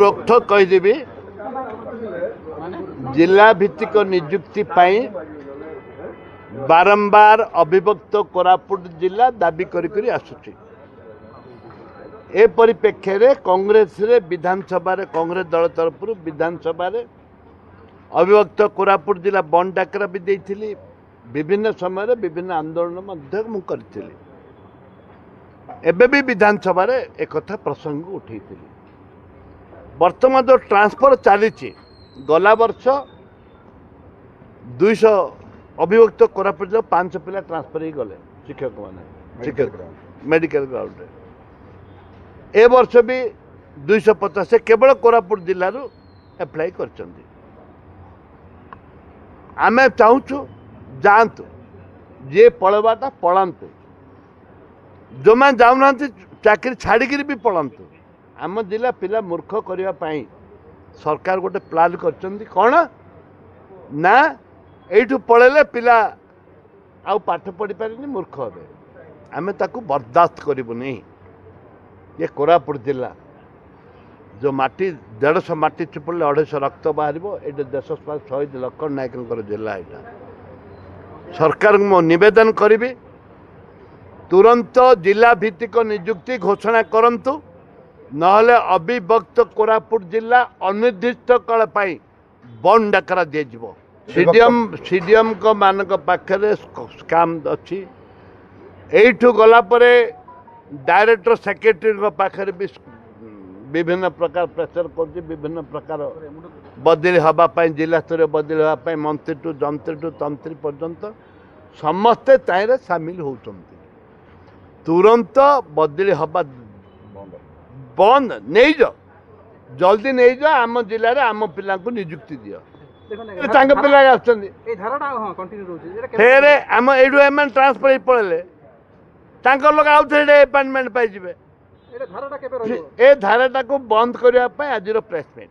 रोकठोक कहीदेवी जिला भित्तिक नियुक्ति बारंबार अभिभक्त कोरापुट जिला दाबी करी आसुची। ए परिप्रेक्षी रे कांग्रेस रे विधानसभा रे कांग्रेस दल तरफ विधानसभा रे अभिभक्त कोरापुट जिला बंद डाकरा भी देइथिली। विभिन्न समय रे विभिन्न आंदोलन मध्य मु करथिली। एबे भी विधानसभा रे एक कथा प्रसंग उठेइथिली। वर्तमान जो ट्रांसफर चली गला वर्ष 200 अभिभक्त कोरापुट जिला 500 पिला ट्रांसफर ही गले शिक्षक माने शिक्षक मेडिकल ग्राउंड ए वर्ष भी 250 केवल कोरापुट जिलूर एप्लाई कर। आमे चाहूँ जातु जे पलवाटा पलांतु जो मैंने जाऊना चाकरी छाड़िकी भी पलांतु। आम जिला पिला मूर्ख करने सरकार गोटे प्लान कर कौन ना यू पलैले पिला आउ पाठ पढ़ी पारे मूर्ख हे। आम ताकू बर्दाश्त करूनी। ये कोरापुट जिला जो माटी 150 माटी चिपुड़े 250 रक्त बाहर ये देश शहीद लक्ष्मण नायक जिला यहाँ सरकार मो निवेदन करी तुरंत जिला भित्तिक नियुक्ति घोषणा करंतु नहले अभिभक्त कोरापुट जिला अनिर्दिष्ट काल बंद डाकरा दिज्व। सीडीएम को मानक पाखे स्काम अच्छी एठू गला परे डायरेक्टर सेक्रेटरी पाखे भी विभिन्न प्रकार प्रेसर कर विभिन्न प्रकार बदली हाँपाई जिला स्तर बदली हाँपाई मंत्री टू जंत्री टू तंत्री पर्यंत समस्ते ताइरे सामिल होती। तुरंत बदली हाँबा बंद नहीं जाओ जल्दी नहीं जाओ। आम जिले में आम पिला नियुक्ति दियो पिला फेर आम यू ट्रांसफर पड़े लोग आउ थे अपॉइंटमेंट पाइबे। ए धाराटा को बंद करने आज प्रेस मीट।